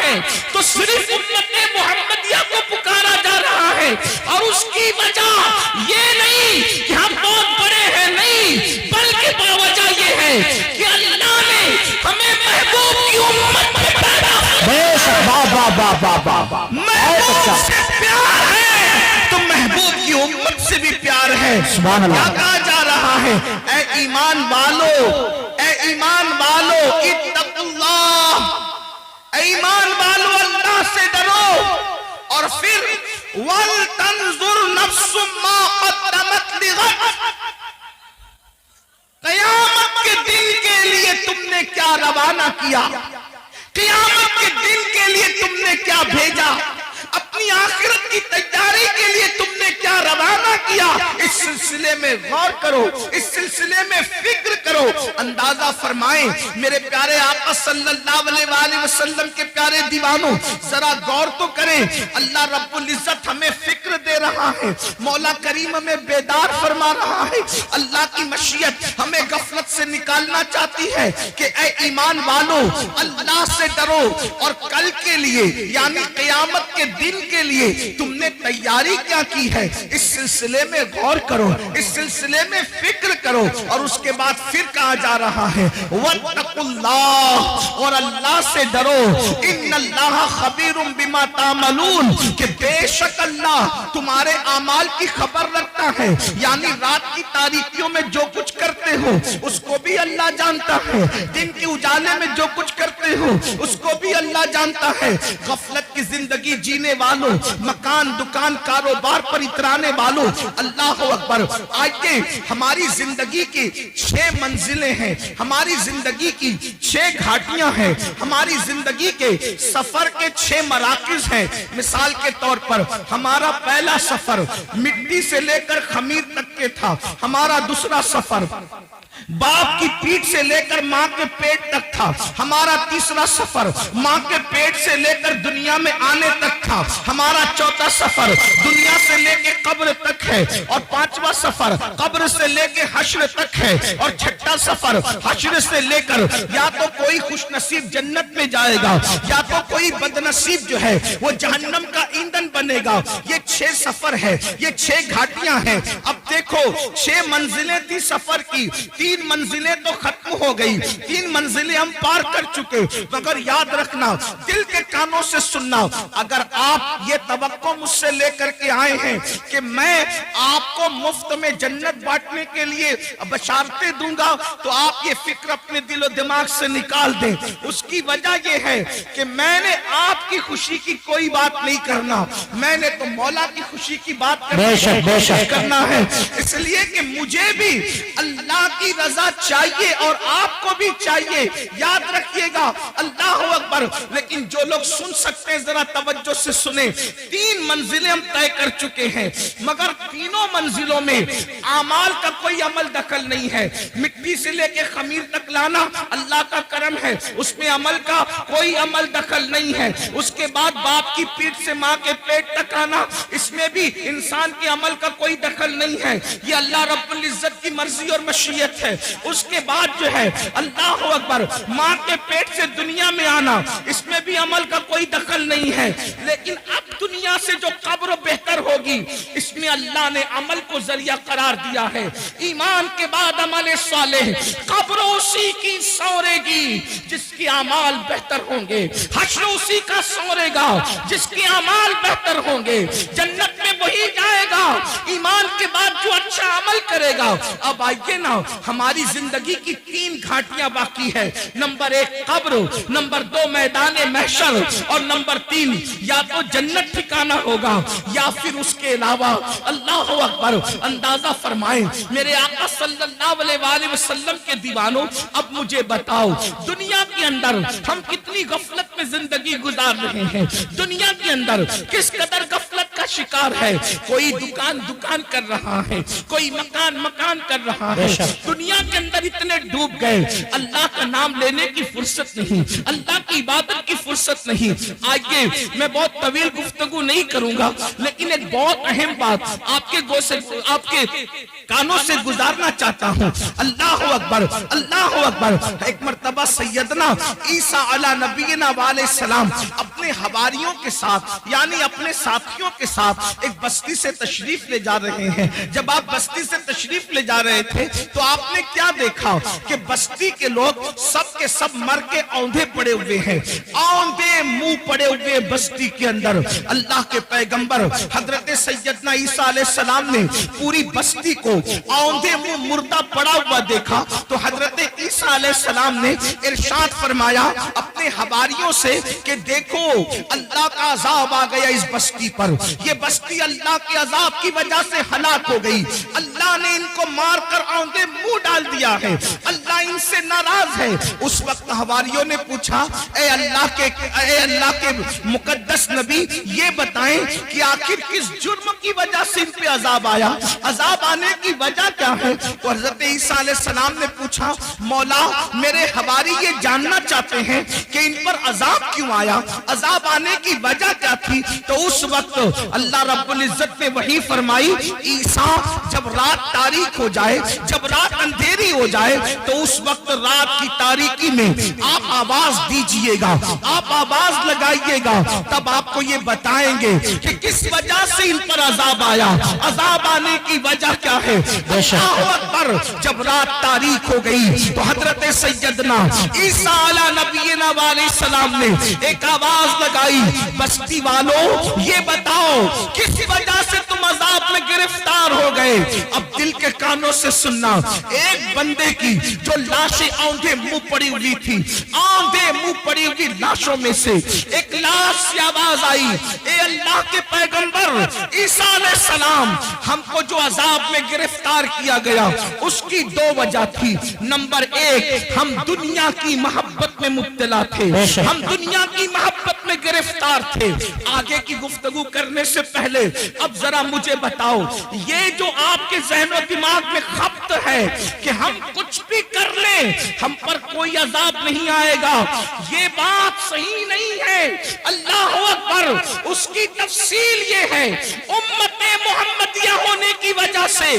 ہے تو صرف امت محمدیہ کو پکارا جا رہا ہے، اور اس کی وجہ یہ نہیں کہ ہم بہت بڑے ہیں، نہیں، بلکہ وجہ یہ ہے کہ اللہ نے ہمیں محبوب کی امت میں پیدا محبوب سے پیار ہے تو محبوب کی امت سے بھی پیار ہے۔ کیا کہا جا رہا ہے؟ اے ایمان والو، اے ایمان والو، اتقوا اللہ، اے ایمان والو اللہ سے ڈرو، اور پھر وَلْتَنْظُرْ نَفْسٌ مَا قَدَّمَتْ لِغَدٍ، قیامت کے دن کے لیے تم نے کیا روانہ کیا، قیامت کے دن کے لیے تم نے کیا بھیجا، اپنی آخرت کی تیاری کے لیے تم نے کیا روانہ کیا، اس سلسلے میں غور کرو، اس سلسلے میں فکر کرو۔ اندازہ فرمائیں میرے پیارے آقا صلی اللہ علیہ وآلہ وسلم کے پیارے دیوانوں، ذرا غور تو کریں، اللہ رب العزت ہمیں فکر دے رہا ہے، مولا کریم ہمیں بیدار فرما رہا ہے، اللہ کی مشیت ہمیں غفلت سے نکالنا چاہتی ہے کہ اے ایمان والو اللہ سے ڈرو، اور کل کے لیے یعنی قیامت کے دن کے لیے تم نے تیاری کیا کی ہے، اس سلسلے میں غور کرو، اس سلسلے میں فکر کرو۔ اور اس کے بعد پھر کہا جا رہا ہے وَاتَّقُوا اللَّهَ، اور اللہ سے ڈرو، إِنَّ اللَّهَ خَبِيرٌ بِمَا تَعْمَلُونَ، کہ بے شک اللہ تمہارے اعمال کی خبر رکھتا ہے، یعنی رات کی تاریکیوں میں جو کچھ کرتے ہو اس کو بھی اللہ جانتا ہے، دن کے اجالے میں جو کچھ کرتے ہو اس کو بھی اللہ جانتا ہے۔ غفلت کی زندگی جینے والوں، مکان دکان کاروبار پر اترانے والوں، اللہ اکبر، آئیے ہماری زندگی کی 6 منزلیں ہیں، ہماری زندگی کی 6 گھاٹیاں ہیں، ہماری زندگی کے سفر کے 6 مراکز ہیں۔ مثال کے طور پر ہمارا پہلا سفر مٹی سے لے کر خمیر تک کے تھا، ہمارا دوسرا سفر باپ کی پیٹ سے لے کر ماں کے پیٹ تک تھا، ہمارا تیسرا سفر ماں کے پیٹ سے لے کر دنیا میں آنے تک تھا، ہمارا چوتھا سفر دنیا سے لے کے قبر تک ہے، اور 5واں سفر قبر سے لے کے حشر تک ہے، اور 6واں سفر حشر سے لے کر یا تو کوئی خوش نصیب جنت میں جائے گا یا تو کوئی بد نصیب جو ہے وہ جہنم کا ایندھن بنے گا۔ یہ 6 سفر ہے، یہ 6 گھاٹیاں ہیں۔ اب دیکھو 6 منزلیں تھی سفر کی، 3 منزلیں تو ختم ہو گئی، 3 منزلیں ہم پار کر چکے، مگر یاد رکھنا، دل کے کانوں سے سننا، اگر آپ یہ توقع مجھ سے لے کر کے آئے ہیں کہ میں آپ کو مفت میں جنت بانٹنے کے لیے بشارتیں دوں گا، تو آپ یہ فکر اپنے دل و دماغ سے نکال دیں۔ اس کی وجہ یہ ہے کہ میں نے آپ کی خوشی کی کوئی بات نہیں کرنا، میں نے تو مولا کی خوشی کی بات کرنا ہے، اس لیے کہ مجھے بھی اللہ کی رضا چاہیے اور آپ کو بھی چاہیے۔ یاد رکھیے گا، اللہ اکبر۔ لیکن جو لوگ سن سکتے ہیں ذرا توجہ سے سنیں، 3 منزلیں ہم طے کر چکے ہیں، مگر تینوں منزلوں میں اعمال کا کوئی عمل دخل نہیں ہے۔ مٹی سے لے کے خمیر تک لانا اللہ کا کرم ہے، اس میں عمل کا کوئی عمل دخل نہیں ہے۔ اس کے بعد باپ کی پیٹ سے ماں کے پیٹ تک آنا، اس میں بھی انسان کے عمل کا کوئی دخل نہیں ہے، یہ اللہ رب العزت کی مرضی اور مشیت ہے۔ اس کے بعد جو ہے اللہ اکبر، ماں کے پیٹ سے دنیا میں آنا، اس میں بھی عمل کا کوئی دخل نہیں ہے۔ لیکن اب دنیا سے جو قبر بہتر ہوگی، اس میں اللہ نے عمل کو ذریعہ قرار دیا ہے۔ ایمان کے بعد عمل صالح، قبر اسی کی سورے گی جس کی اعمال بہتر ہوں گے، حشر اسی کا سورے گا جس کے اعمال بہتر ہوں گے، جنت میں وہی جائے گا ایمان کے بعد جو اچھا عمل کرے گا۔ اب آئیے نا، ہماری زندگی کی 3 گھاٹیاں باقی ہے، نمبر 1 قبر، نمبر 2 میدان محشر، اور نمبر 3 یا تو جنت ٹھکانہ ہوگا یا پھر اس کے علاوہ۔ اللہ اکبر، اندازہ فرمائیں میرے آقا صلی اللہ علیہ وآلہ وسلم کے دیوانوں، اب مجھے بتاؤ دنیا کے اندر ہم کتنی غفلت میں زندگی گزار رہے ہیں، دنیا کے اندر کس قدر غفلت کا شکار ہے۔ کوئی دکان کر رہا ہے، کوئی مکان کر رہا ہے، دنیا کے اندر اتنے ڈوب گئے، اللہ کا نام لینے کی فرصت نہیں، اللہ کی عبادت کی فرصت نہیں۔ آئیے میں بہت طویل گفتگو نہیں کروں گا، لیکن ایک بہت اہم بات آپ کے کانوں سے گزارنا چاہتا ہوں۔ اللہ اکبر، اللہ اکبر۔ ایک مرتبہ سیدنا عیسیٰ علی نبینا علیہ السلام اپنے اپنے ہواریوں کے ساتھ یعنی اپنے ساتھیوں کے ساتھ ایک بستی سے تشریف لے جا رہے ہیں. جب آپ بستی سے تشریف لے جا رہے تھے تو آپ نے کیا دیکھا کہ بستی کے لوگ سب کے سب مر کے اوندھے پڑے ہوئے ہیں, اوندھے منہ پڑے ہوئے بستی کے اندر. اللہ کے پیغمبر حضرت سیدنا عیسیٰ علیہ السلام نے پوری بستی کو اوندھے منہ مردہ پڑا ہوا دیکھا تو حضرت عیسیٰ علیہ السلام نے ارشاد فرمایا اپنے حواریوں سے کہ دیکھو اللہ کا عذاب آ گیا اس بستی پر, یہ بستی اللہ کے عذاب کی وجہ سے ہلاک ہو گئی, اللہ نے ان کو مار کر اوندھے منہ ڈال دیا ہے, اللہ ان سے ناراض ہے. اس وقت حواریوں نے پوچھا اے اللہ کے مقدس نبی یہ بتائیں کہ آخر کس جرم کی وجہ سے ان پہ عذاب آیا, عذاب آنے کی وجہ کیا ہے؟ تو حضرت عیسیٰ علیہ السلام نے پوچھا مولا میرے حواری یہ جاننا چاہتے ہیں کہ ان پر عذاب کیوں آیا, عذاب آنے کی وجہ کیا تھی. تو اس وقت اللہ رب العزت نے وحی فرمائی عیسیٰ جب رات تاریک ہو جائے, جب رات اندھیری ہو جائے تو اس وقت رات کی تاریکی میں آپ آواز دیجئے گا, آپ آواز لگائیے گا, تب آپ کو یہ بتائیں گے کہ کس وجہ سے ان پر عذاب آیا, عذاب آنے کی وجہ کیا ہے. اللہ اکبر. جب رات تاریک ہو گئی تو حضرت سیدنا عیسیٰ علیہ نبینا علیہ السلام نے ایک آواز لگائی بستی والوں یہ بتاؤ کس وجہ سے تم عذاب میں گرفتار ہو گئے. اب دل کے کانوں سے سننا, ایک بندے کی جو لاشیں اوندھے منہ پڑی ہوئی تھی, اوندھے منہ پڑی ہوئی لاشوں میں سے ایک لاش سے آواز آئی اے اللہ کے پیغمبر عیسیٰ علیہ السلام ہم کو جو عذاب میں گرفتار کیا گیا اس کی دو وجہ تھی. نمبر ایک ہم دنیا کی محبت میں مبتلا تھے, ہم دنیا کی محبت میں گرفتار تھے. آگے کی گفتگو کرنے سے پہلے اب ذرا مجھے بتاؤ یہ جو آپ کے ذہن و دماغ میں خبط ہے کہ ہم کچھ بھی کر لیں ہم پر کوئی عذاب نہیں آئے گا, یہ بات صحیح نہیں ہے. اللہ اکبر. اس کی تفصیل یہ ہے امت محمدیہ ہونے کی وجہ سے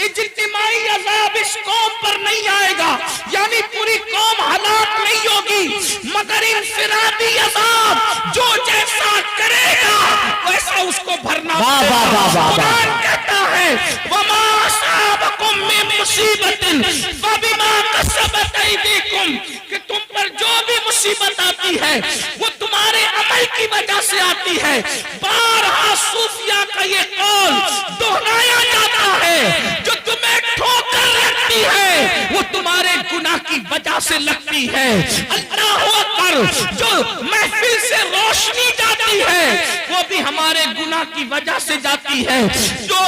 اجتماعی عذاب اس قوم پر نہیں آئے گا, یعنی پوری قوم ہلاک نہیں ہوگی, مگر انفرادی عذاب جو جیسا کرے گا ویسا اس کو بھرنا پڑے گا. قرآن کہتا ہے وَمَا أَصَابَكُم مِّن مُّصِيبَةٍ فَبِمَا كَسَبَتْ أَيْدِيكُمْ کہ تم پر جو بھی مصیبت آتی ہے وہ تمہارے عمل کی وجہ سے آتی ہے. بارہا صوفیہ کا یہ قول دہرایا جاتا ہے جو تمہیں ٹھوکر لگتی ہے وہ تمہارے گناہ کی وجہ سے لگتی ہے. اللہ اکبر. جو محفل سے روشنی جاتی ہے وہ بھی ہمارے گناہ کی وجہ سے جاتی ہے, جو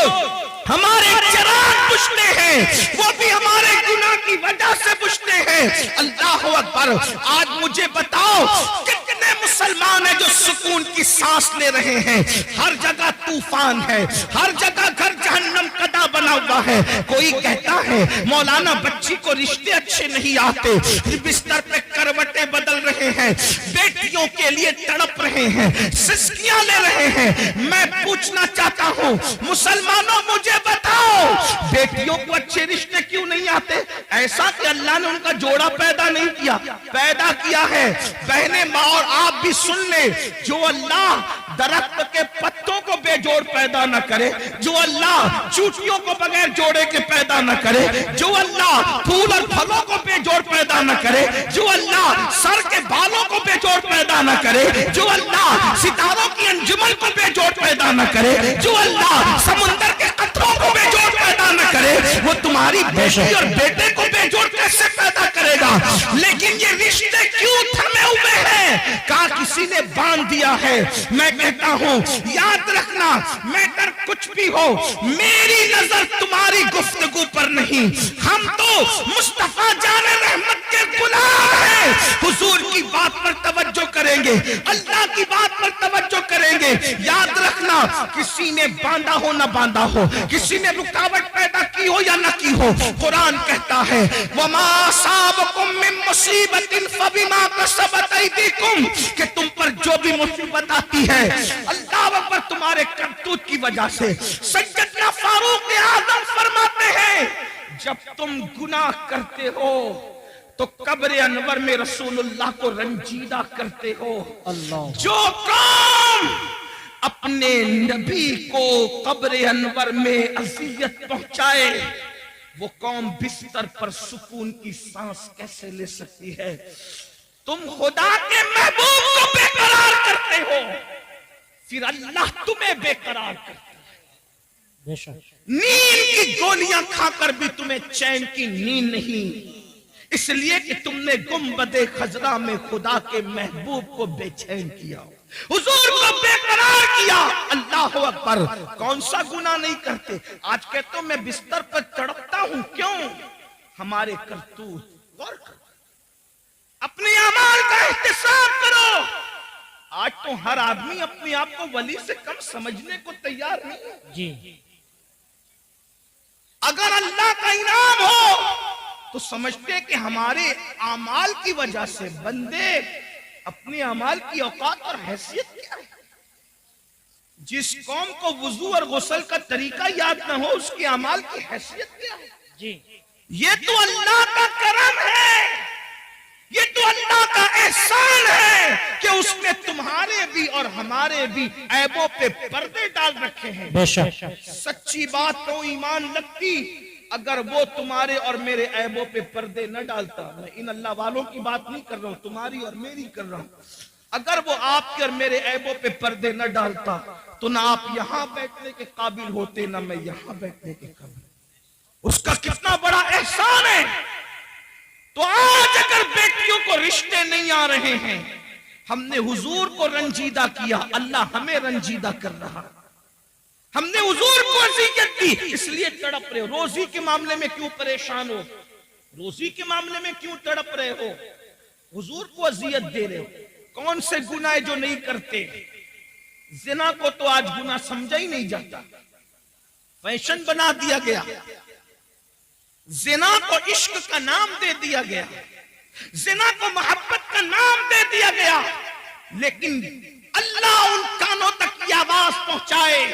ہمارے چراغ بجھتے ہیں وہ بھی ہمارے گناہ کی وجہ سے بجھتے ہیں. اللہ اکبر. آج مجھے بتاؤ کتنے مسلمان ہیں جو سکون کی سانس لے رہے ہیں, ہر جگہ طوفان ہے, ہر جگہ گھر جہنم قدا بنا ہوا ہے. کوئی کہتا ہے مولانا بچی کو رشتے اچھے نہیں آتے, بستر پہ کروٹیں بدل رہے ہیں, بیٹیوں کے لیے تڑپ رہے ہیں, سسکیاں لے رہے ہیں. میں پوچھنا چاہتا ہوں مسلمانوں مجھے بتاؤ بیٹیوں کو اچھے رشتے کیوں نہیں آتے؟ ایسا کہ اللہ نے ان کا جوڑا پیدا نہیں کیا, پیدا کیا ہے. بہنیں ماں اور آپ بھی سن لیں, جو اللہ درخت کے پتوں کو بے جوڑ پیدا نہ کرے, جو اللہ چوٹیوں کو بغیر جوڑے کے پیدا نہ کرے, جو اللہ پھول اور پھلوں کو بے جوڑ پیدا نہ کرے, جو اللہ سر کے بالوں کو بے جوڑ پیدا نہ کرے, جو اللہ ستاروں کی انجمن کو بے جوڑ پیدا نہ کرے, جو اللہ سمندر کے قطروں کو بے جوڑ پیدا نہ کرے, وہ تمہاری بیٹی اور بیٹے کو بے جوڑ کیسے پیدا کرے گا؟ لیکن یہ رشتے کیوں تھمے ہوئے ہیں؟ کہا کسی نے باندھ دیا ہے. میں کہتا ہوں یاد رکھنا میٹر کچھ بھی ہو میری نظر تمہاری گفتگو پر نہیں, ہم تو مصطفیٰ جان رحمت کے غلام ہیں. حضور کی بات پر توجہ کریں گے, اللہ کی بات پر توجہ کریں گے. یاد رکھنا کسی نے باندھا ہو نہ باندھا ہو, کسی نے رکاوٹ پیدا کی ہو یا نہ کی ہو, قرآن کہتا ہے وَمَا أَصَابَكُم مِّن مُّصِيبَةٍ فَبِمَا كَسَبَتْ أَيْدِيكُمْ کہ تم پر جو بھی مصیبت آتی ہے اللہ اکبر تمہارے کرتوت کی وجہ سے. سیدنا فاروق اعظم فرماتے ہیں جب تم گناہ کرتے ہو تو قبر انور میں رسولullah کو رنجیدہ کرتے ہو. اللہ جو قوم اپنے نبی کو قبر انور میں اذیت پہنچائے وہ قوم بستر پر سکون کی سانس کیسے لے سکتی ہے؟ تم خدا کے محبوب کو بے قرار کرتے ہو، پھر اللہ تمہیں بے قرار کرتا ہے. بے شک. نیند کی گولیاں کھا کر بھی تمہیں چین کی نیند نہیں، اس لیے کہ تم نے گنبد خضرا میں خدا کے محبوب کو بے چین کیا، حضور کو بے قرار کیا. اللہ اکبر. کون سا گناہ نہیں کرتے؟ آج کہتے ہو میں بستر پر تڑپتا ہوں، کیوں؟ ہمارے کرتوت. غور کرو، اپنے اعمال کا احتساب کرو. آج تو ہر آدمی اپنے آپ کو ولی سے کم سمجھنے کو تیار نہیں ہے. جی اگر اللہ کا انعام ہو تو سمجھتے کہ ہمارے اعمال کی وجہ سے بندے اپنے اعمال کی اوقات اور حیثیت کیا ہے. جس قوم کو وضو اور غسل کا طریقہ یاد نہ ہو اس کے اعمال کی حیثیت کیا ہے؟ جی یہ تو اللہ کا کرم ہے، یہ تو اللہ کا احسان ہے کہ اس نے تمہارے بھی اور ہمارے بھی عیبوں پہ پردے ڈال رکھے ہیں. بے شک. سچی بات تو ایمان لگتی اگر وہ تمہارے اور میرے عیبوں پہ پردے نہ ڈالتا. میں ان اللہ والوں کی بات نہیں کر رہا ہوں، تمہاری اور میری کر رہا ہوں. اگر وہ آپ کے اور میرے عیبوں پہ پردے نہ ڈالتا تو نہ آپ یہاں بیٹھنے کے قابل ہوتے نہ میں یہاں بیٹھنے کے قابل. اس کا کتنا بڑا احسان ہے. تو آج اگر بیٹیوں کو رشتے نہیں آ رہے ہیں، ہم نے حضور کو رنجیدہ کیا، اللہ ہمیں رنجیدہ کر رہا. ہم نے حضور کو اذیت کی اس لیے تڑپ رہے ہو. روزی کے معاملے میں کیوں پریشان ہو؟ روزی کے معاملے میں کیوں تڑپ رہے ہو؟ حضور کو اذیت دے رہے ہو. کون سے گناہ جو نہیں کرتے؟ زنا کو تو آج گناہ سمجھا ہی نہیں جاتا، فیشن بنا دیا گیا. زنا کو عشق کا نام دے دیا گیا، زنا کو محبت کا نام دے دیا گیا. لیکن اللہ ان کانوں تک یہ آواز پہنچائے.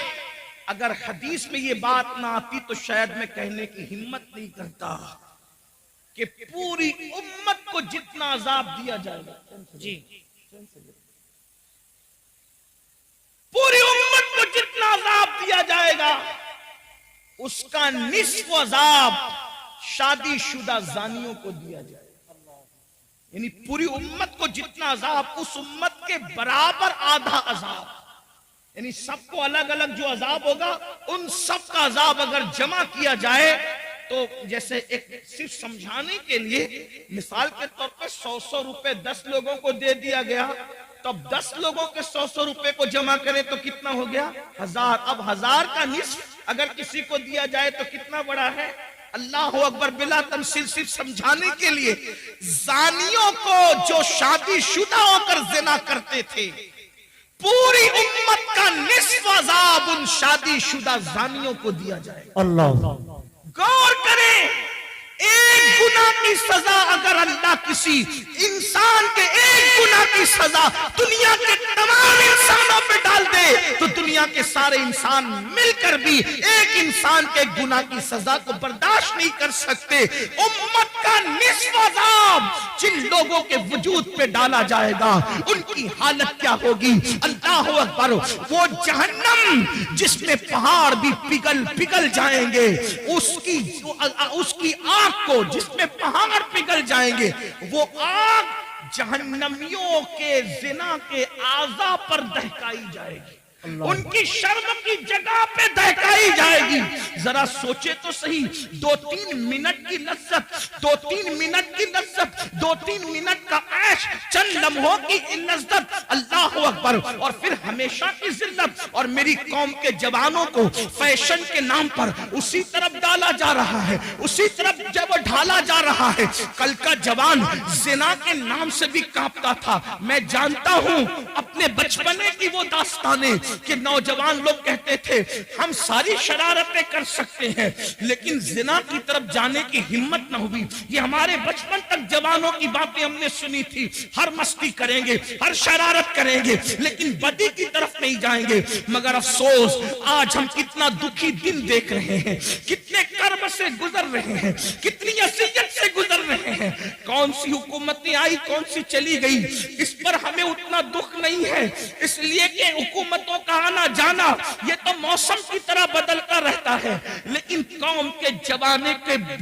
اگر حدیث میں یہ بات نہ آتی تو شاید میں کہنے کی ہمت نہیں کرتا کہ پوری امت کو جتنا عذاب دیا جائے گا. جی پوری امت کو جتنا عذاب دیا جائے گا اس کا نصف عذاب شادی شدہ زانیوں کو دیا جائے. یعنی پوری امت کو جتنا عذاب اس امت کے برابر آدھا عذاب. یعنی سب کو الگ الگ جو عذاب ہوگا ان سب کا عذاب اگر جمع کیا جائے تو جیسے ایک صرف سمجھانے کے لیے مثال کے طور پہ 100 روپے 10 لوگوں کو دے دیا گیا تو اب 10 لوگوں کے 100 روپے کو جمع کریں تو کتنا ہو گیا؟ 1000. اب 1000 کا نصف اگر کسی کو دیا جائے تو کتنا بڑا ہے؟ اللہ اکبر. بلا تمثیل صرف سمجھانے کے لیے زانیوں کو جو شادی شدہ ہو کر زنا کرتے تھے پوری امت کا نصف عذاب ان شادی شدہ زانیوں کو دیا جائے. اللہ. غور کریں، ایک گناہ کی سزا اگر اللہ کسی انسان کے ایک گناہ کی سزا دنیا کے تمام انسانوں پہ ڈال دے تو دنیا کے سارے انسان مل کر بھی ایک انسان کے گناہ کی سزا کو برداشت نہیں کر سکتے. امت کا نصف عذاب جن لوگوں کے وجود پہ ڈالا جائے گا ان کی حالت کیا ہوگی؟ اللہ اکبر. وہ جہنم جس میں پہاڑ بھی پگھل جائیں گے، اس کی آگ کو جس میں پہاڑ پگھل جائیں گے، وہ آگ جہنمیوں کے زنا کے اعضاء پر دہکائی جائے گی، ان کی شرم کی جگہ پہ دہکائی جائے گی. ذرا سوچے تو صحیح، 2-3 منٹ کی لذت، 2-3 منٹ کی لذت، 2-3 منٹ کا عیش، چند لمحوں کی لذت، اللہ اکبر، اور پھر ہمیشہ کی ذلت. اور میری قوم کے جوانوں کو فیشن کے نام پر اسی طرف ڈالا جا رہا ہے، اسی طرف جب ڈھالا جا رہا ہے. کل کا جوان زنا کے نام سے بھی کانپتا تھا. میں جانتا ہوں اپنے بچپنے کی وہ داستانیں کہ نوجوان لوگ کہتے تھے ہم ساری شرارتیں کر سکتے ہیں لیکن زنا کی طرف جانے کی ہمت نہ ہوئی. یہ ہمارے بچپن تک جوانوں کی باتیں ہم نے سنی تھی، ہر مستی کریں گے، ہر شرارت کریں گے لیکن بدی کی طرف نہیں جائیں گے. مگر افسوس آج ہم کتنا دکھی دن دیکھ رہے ہیں, کتنے کرب سے گزر رہے ہیں, کتنی اذیت سے گزر رہے ہیں. کون سی حکومتیں آئی, کون سی چلی گئی, اس پر ہمیں اتنا دکھ نہیں ہے, اس لیے کہ حکومتوں کا آنا جانا یہ تو موسم کی طرح بدلتا رہتا ہے. لیکن قوم کے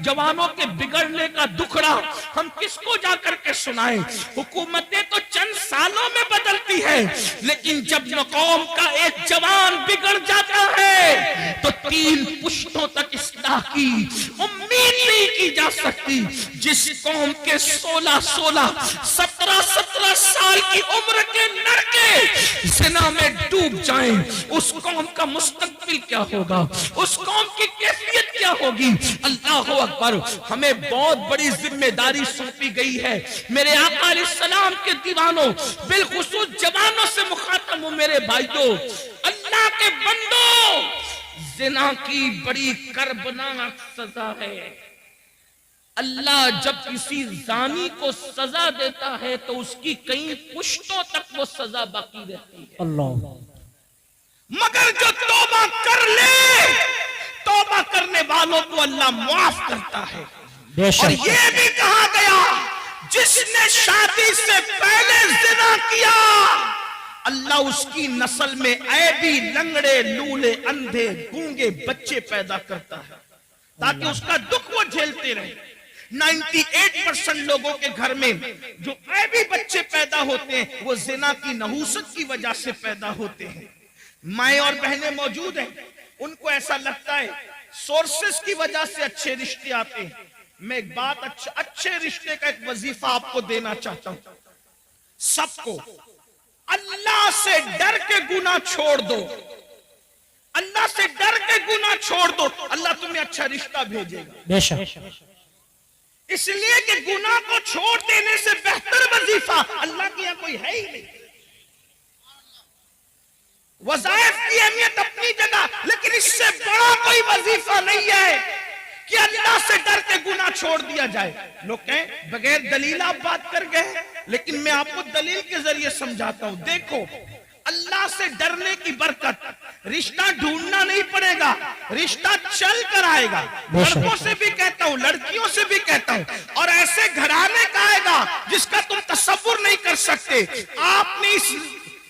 جوانوں کے بگڑنے کا دکھڑا ہم کس کو جا کر کے سنائیں. حکومتیں تو چند سالوں میں بدلتی ہے, لیکن جب قوم کا ایک جوان بگڑ جاتا ہے تو 3 پشتوں تک اصلاح کی امید نہیں کی جا سکتی. جس قوم کے 16 17 سال کی عمر کے لڑکے زنا میں ڈوب جائیں, اس قوم کا مستقبل کیا ہوگا, اس قوم کی کیفیت کیا ہوگی. اللہ اکبر. ہمیں بہت بڑی ذمہ داری سونپی گئی ہے. میرے آقا علیہ السلام کے دیوانوں, بالخصوص جوانوں سے مخاطب ہوں میرے بھائیوں, اللہ کے بندوں, زنا کی بڑی کربناک سزا ہے. اللہ جب کسی زانی کو سزا دیتا ہے تو اس کی کئی پشتوں تک وہ سزا باقی رہتی ہے. اللہ. مگر جو توبہ کر لے, توبہ کرنے والوں کو اللہ معاف کرتا ہے. بے شک. اور یہ بھی کہا گیا جس نے شادی سے پہلے زنا کیا اللہ اس کی نسل میں عیبی, لنگڑے, لولے, اندھے, گونگے بچے پیدا کرتا ہے تاکہ اس کا دکھ وہ جھیلتے رہے. 98% لوگوں کے گھر میں جو عیبی بچے پیدا ہوتے ہیں وہ زنا کی نحوست کی وجہ سے پیدا ہوتے ہیں. مائیں اور بہنیں موجود ہیں, ان کو ایسا لگتا ہے سورسز کی وجہ سے اچھے رشتے آتے ہیں. میں ایک بات اچھے رشتے کا ایک وظیفہ آپ کو دینا چاہتا ہوں. سب کو اللہ سے ڈر کے گناہ چھوڑ دو, اللہ سے ڈر کے گناہ چھوڑ دو, اللہ تمہیں اچھا رشتہ بھیجے گا. بے شک. اس لیے کہ گناہ کو چھوڑ دینے سے بہتر وظیفہ اللہ کے یہاں کوئی ہے ہی نہیں. وظائف کی اہمیت اپنی جگہ, لیکن اس سے بڑا کوئی وظیفہ نہیں ہے کہ اللہ سے ڈر کے گناہ چھوڑ دیا جائے. لوگ کہیں بغیر دلیل آپ بات کر گئے, لیکن میں آپ کو دلیل کے ذریعے سمجھاتا ہوں. دیکھو, اللہ سے ڈرنے کی برکت, رشتہ ڈھونڈنا نہیں پڑے گا, رشتہ چل کر آئے گا. لڑکوں سے بھی کہتا ہوں, لڑکیوں سے بھی کہتا ہوں, اور ایسے گھرانے کا آئے گا جس کا تم تصور نہیں کر سکتے. آپ نے اس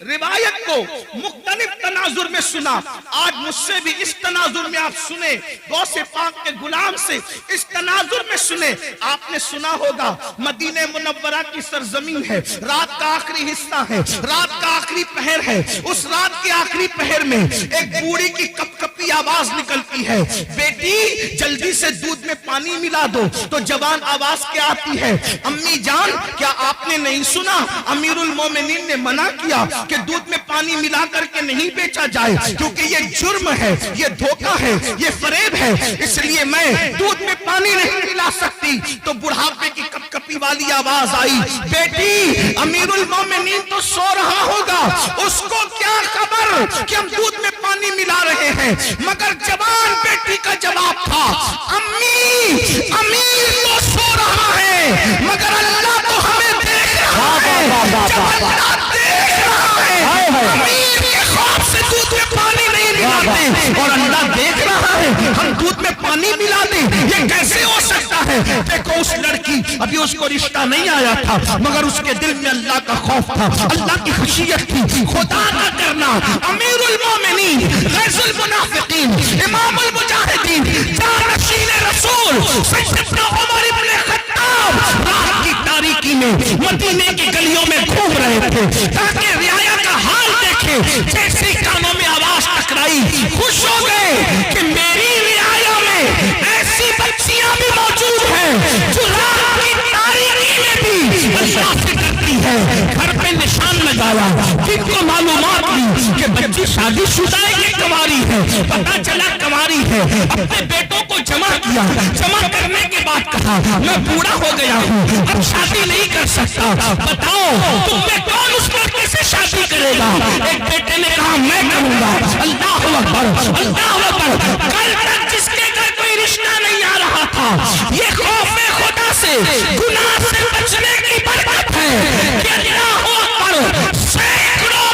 روایت کو مختلف تناظر میں سنا, آج مجھ سے بھی اس تناظر میں آپ سنیں, غوث پاک کے غلام سے اس تناظر میں سنیں. آپ نے سنا ہوگا مدینہ منورہ کی سرزمین ہے, رات کا آخری حصہ ہے, رات کا آخری پہر ہے. اس رات کے آخری پہر میں ایک بوڑھی کی کپ کپی آواز نکلتی ہے, بیٹی جلدی سے دودھ میں پانی ملا دو. تو جوان آواز کیا آتی ہے, امی جان کیا آپ نے نہیں سنا امیر المومنین نے منع کیا کہ دودھ میں پانی ملا کر کے نہیں بیچا جائے, کیونکہ یہ جرم ہے, یہ دھوکہ ہے, یہ فریب ہے, اس لیے میں دودھ میں پانی نہیں ملا سکتی. تو بڑھاپے کی کپ کپی والی آواز آئی, بیٹی امیر المومنین تو سو رہا ہوگا, اس کو کیا خبر کہ ہم دودھ میں پانی ملا رہے ہیں. مگر جوان بیٹی کا جواب تھا, امی امیر تو سو رہا ہے مگر اللہ تو ہمیں دیکھ رہا ہے. جب اللہ دیکھ رہا ہے, امیر کے خواب سے دودھ میں پانی نہیں ملاتے, اور اللہ دیکھ رہا ہے ہم دودھ میں پانی ملا دیں, یہ کیسے ہو سکتا ہے. دیکھو اس لڑکی, ابھی اس کو رشتہ نہیں آیا تھا, مگر اس کے دل میں اللہ کا خوف تھا, اللہ کی خشیت تھی, خدا کا کرنا. امیر المومنین, غیث المنافقین, امام المجاہدین, جانشین رسول سیدنا عمر ابن خطاب رات کی تاریکی میں مدینے کی گلیوں میں گھوم رہے تھے تاکہ رعایا کا حال دیکھیں. جیسے کانوں میں آواز ٹکرائی, خوش ہو گئے کہ میری رعایا میں ایسی بچیاں بھی موجود ہیں جو رات کی تاریکی میں بھی اللہ سے ڈرتی ہے. گھر پہ نشان لگایا, جن کو معلومات لی کہ بچی شادی شدہ ہے, یہ کنواری ہے, پتا چلا کنواری ہے, اپنے بیٹوں کو جمع کیا, جمع کرنے کے بعد کہا میں بوڑھا ہو گیا ہوں, اب شادی نہیں کر سکتا, بتاؤ تم میں کون اس لڑکے سے شادی کرے گا. ایک بیٹے نے کہا میں کروں گا. اللہ اکبر, اللہ اکبر. کل تک جس کے گھر کوئی رشتہ نہیں آ رہا تھا, یہ خوف خدا سے, گناہ سے بچنے کی برکت ہے کہ اللہ اکبر سینکڑوں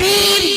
3